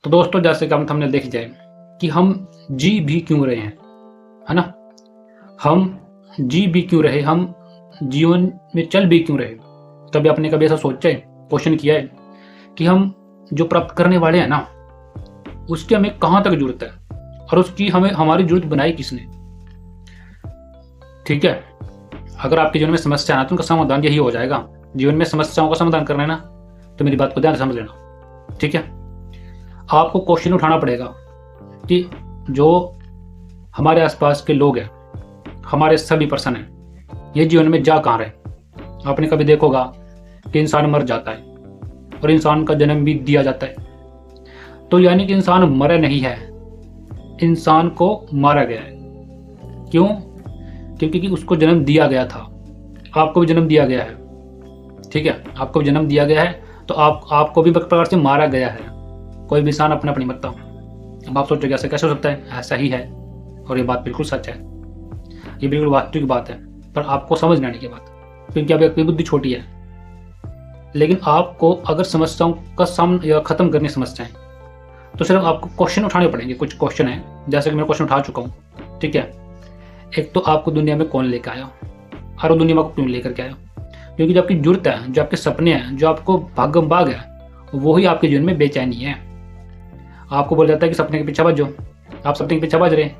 तो दोस्तों, जैसे कि हम थंबनेल देख जाए कि हम जी भी क्यों रहे हैं, है ना? हम जी भी क्यों रहे, हम जीवन में चल भी क्यों रहे? कभी आपने कभी ऐसा सोचा है, क्वेश्चन किया है कि हम जो प्राप्त करने वाले हैं ना, उसकी हमें कहाँ तक जरूरत है और उसकी हमें हमारी जरूरत बनाई किसने? ठीक है, अगर आपके जीवन में समस्या है ना, तो उनका समाधान यही हो जाएगा। जीवन में समस्याओं का समाधान करना है ना, तो मेरी बात को ध्यान से समझ लेना। ठीक है, आपको क्वेश्चन उठाना पड़ेगा कि जो हमारे आसपास के लोग हैं, हमारे सभी पर्सन हैं, ये जीवन में जा कहाँ रहे? आपने कभी देखोगा कि इंसान मर जाता है और इंसान का जन्म भी दिया जाता है। तो यानी कि इंसान मरा नहीं है, इंसान को मारा गया है। क्यों? क्योंकि उसको जन्म दिया गया था। आपको भी जन्म दिया गया है। ठीक है, आपको भी जन्म दिया गया है, तो आपको भी एक प्रकार से मारा गया है। कोई भी इंसान अपना अपनी मरता। अब आप सोचोगे ऐसा कैसे हो सकता है? ऐसा ही है, और ये बात बिल्कुल सच है, ये बिल्कुल वास्तविक बात है। पर आपको समझ नहीं आने की बात, क्योंकि आपकी बुद्धि छोटी है। लेकिन आपको अगर समस्याओं का सामना या खत्म करनी समस्याएं, तो सिर्फ आपको क्वेश्चन उठाने पड़ेंगे। कुछ क्वेश्चन है, जैसे कि मैं क्वेश्चन उठा चुका हूँ। ठीक है, एक तो आपको दुनिया में कौन लेकर आया और वो दुनिया में आपको क्यों लेकर के आया? क्योंकि जो आपकी जरूरत है, जो आपके सपने हैं, जो आपको भागम भाग है, वो ही आपके जीवन में बेचैनी है। आपको बोला जाता है कि सपने के पीछे भाजो, आप सपने के पीछे भाज रहे,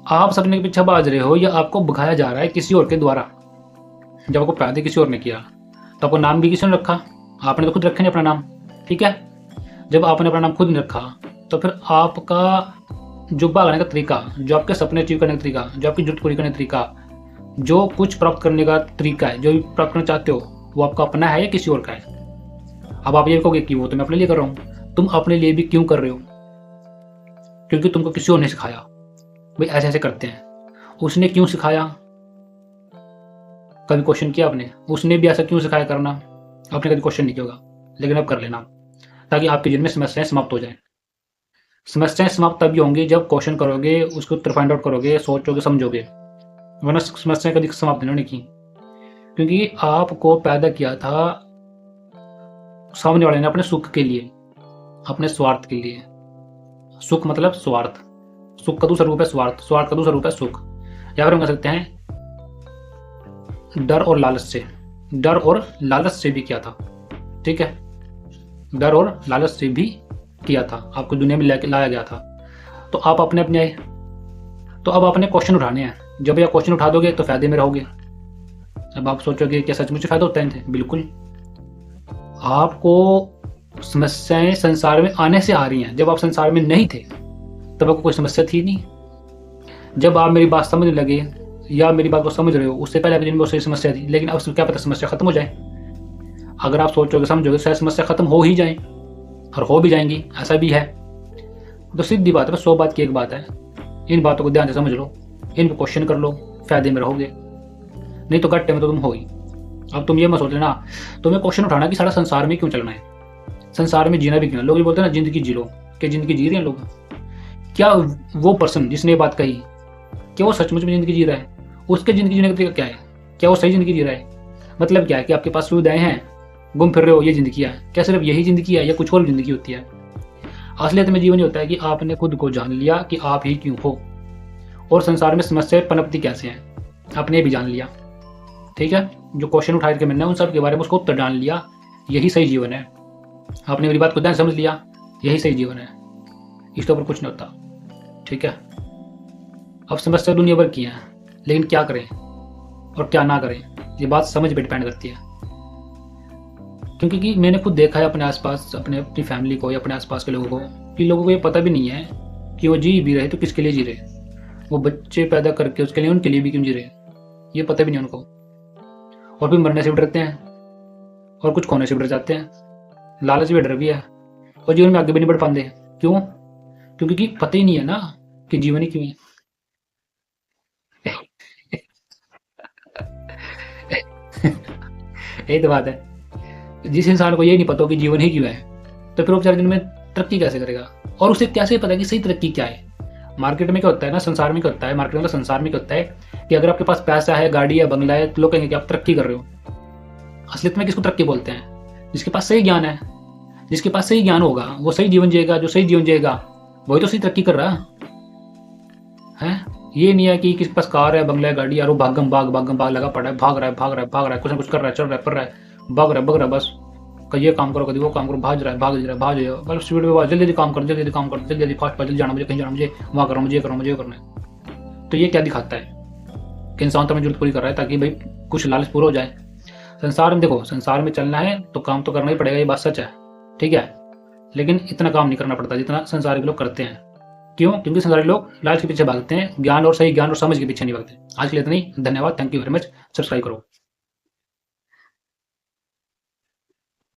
आप सपने के पीछे भाज रहे हो, या आपको भगाया जा रहा है किसी और के द्वारा। जब आपको पैदा किसी और ने किया, तो आपको नाम भी किसी ने रखा, आपने तो खुद रखा नहीं अपना नाम। ठीक है, जब आपने अपना नाम खुद नहीं रखा, तो फिर आपका जो भागने का तरीका, जो आपके सपने अचीव करने का तरीका, जो आपकी जरूरत पूरी करने का तरीका, जो कुछ प्राप्त करने का तरीका है, जो भी प्राप्त करना चाहते हो, वो आपका अपना है या किसी और का है? अब आप ये कहोगे कि वो तो मैं अपने लिए कर रहा हूँ। तुम अपने लिए भी क्यों कर रहे हो? क्योंकि तुमको किसी और ने सिखाया, भाई ऐसे ऐसे करते हैं। उसने क्यों सिखाया? कभी क्वेश्चन किया आपने? उसने भी ऐसा क्यों सिखाया करना? आपने कभी क्वेश्चन नहीं किया होगा, लेकिन अब कर लेना, ताकि आपके जीवन में समस्याएं समाप्त हो जाए। समस्याएं समाप्त तभी होंगी जब क्वेश्चन करोगे, उसको उत्तर फाइंड आउट करोगे, सोचोगे, समझोगे। वरना समस्याएं कभी समाप्त नहीं होने की, क्योंकि आपको पैदा किया था सामने वाले ने अपने सुख के लिए, अपने स्वार्थ के लिए। सुख मतलब स्वार्थ, सुख का दूसरा रूप है स्वार्थ, स्वार्थ का दूसरा रूप है सुख। या फिर हम कह सकते हैं डर और लालच से, डर और लालच से भी किया था। ठीक है, डर और लालच से भी किया था, आपको दुनिया में लाया गया था। तो आप अपने अपने आए, तो अब आपने क्वेश्चन उठाने हैं। जब आप क्वेश्चन उठा दोगे तो फायदे में रहोगे। अब आप सोचोगे क्या सचमुच फायदा होता है? बिल्कुल। आपको समस्याएं संसार में आने से आ रही हैं। जब आप संसार में नहीं थे, तब आपको कोई समस्या थी नहीं। जब आप मेरी बात समझने लगे या मेरी बात को समझ रहे हो, उससे पहले आपके जीवन में बहुत सारी समस्या थी, लेकिन अब क्या पता समस्या खत्म हो जाए। अगर आप सोचोगे, समझोगे, शायद समस्या खत्म हो ही जाए, और हो भी जाएंगी, ऐसा भी है। तो सीधी बात है, बस 100 बात की एक बात है। इन बातों को ध्यान से समझ लो, इन पर क्वेश्चन कर लो, फायदे में रहोगे। नहीं तो घाटे में तो तुम हो ही। अब तुम ये मत सोच लेना, तुम्हें क्वेश्चन उठाना कि सारा संसार में क्यों चलना है, संसार में जीना भी क्यों है। लोग ये बोलते हैं ना, जिंदगी जी लो। क्या जिंदगी जी रहे हैं लोग? क्या वो पर्सन जिसने ये बात कही, क्या वो सचमुच में जिंदगी जी रहा है? उसके जिंदगी जीने का तरीका क्या है? क्या वो सही जिंदगी जी रहा है? मतलब क्या है कि आपके पास सुविधाएं हैं, घूम फिर रहे हो, ये जिंदगी है? क्या सिर्फ यही जिंदगी है या कुछ और जिंदगी होती है? असलियत में जीवन ये होता है कि आपने खुद को जान लिया कि आप ही क्यों हो, और संसार में समस्याएं पनपती कैसे हैं, आपने भी जान लिया। ठीक है, जो क्वेश्चन उठा के मैंने उन सब के बारे में उसको उत्तर जान लिया, यही सही जीवन है। आपने मेरी बात को ध्यान समझ लिया, यही सही जीवन है, इसके ऊपर कुछ नहीं होता। ठीक है, अब समस्या दुनिया भर की है, लेकिन क्या करें और क्या ना करें, ये बात समझ पे डिपेंड करती है। क्योंकि मैंने खुद देखा है अपने आसपास, अपनी फैमिली को या अपने आसपास के लोगों को, कि लोगों को ये पता भी नहीं है कि वो जी भी रहे तो किसके लिए जी रहे। वो बच्चे पैदा करके उसके लिए, उनके लिए भी क्यों जी रहे, ये पता भी नहीं उनको। और फिर मरने से भी डरते हैं, और कुछ खोने से भी डर जाते हैं। लालच भी डर भी है, और जीवन में आगे भी नहीं बढ़ पाते। क्यों? क्योंकि पता ही नहीं है ना कि जीवन ही क्यों है। यही तो बात है, जिस इंसान को ये नहीं पता कि जीवन ही क्यों है, तो फिर वो बेचारे दिन में तरक्की कैसे करेगा? और उसे कैसे पता कि सही तरक्की क्या है? मार्केट में क्या होता है ना, संसार में क्या होता है, मार्केट में संसार में क्या होता है कि अगर आपके पास पैसा है, गाड़ी है, बंगला है, तो लोग कहेंगे कि आप तरक्की कर रहे हो। असलियत में किसको तरक्की बोलते हैं? जिसके पास सही ज्ञान है, जिसके पास सही ज्ञान होगा वो सही जीवन जिएगा, जो सही जीवन जिएगा वही तो सही तरक्की कर रहा है। ये नहीं है कि किसी के पास कार है, बंगला है, गाड़ी, यार वो भागम भाग लगा पड़ा है, भाग रहा है, कुछ ना कुछ कर रहा है, चल रहा है, पड़ रहा है, भाग रहा है बस। कभी ये काम करो, कभी वो काम करो, भाग रहा है बस स्पीड में, जल्दी काम कर, जल्दी फास्ट, जल्दी जाना मुझे, कहीं जाना मुझे, वहाँ करो, मुझे ये करना है। तो ये क्या दिखाता है कि इंसान तो अपनी जरूरत पूरी कर रहा है ताकि भाई कुछ लालच पूरा हो जाए। संसार में देखो, संसार में चलना है तो काम तो करना ही पड़ेगा, ये बात सच है, ठीक है। लेकिन इतना काम नहीं करना पड़ता जितना संसार के लोग करते हैं। क्यों? क्योंकि संसारी लोग लालच के पीछे भागते हैं, ज्ञान और सही ज्ञान और समझ के पीछे नहीं भागते। आज के लिए इतना ही, धन्यवाद, thank you very much. Subscribe करो।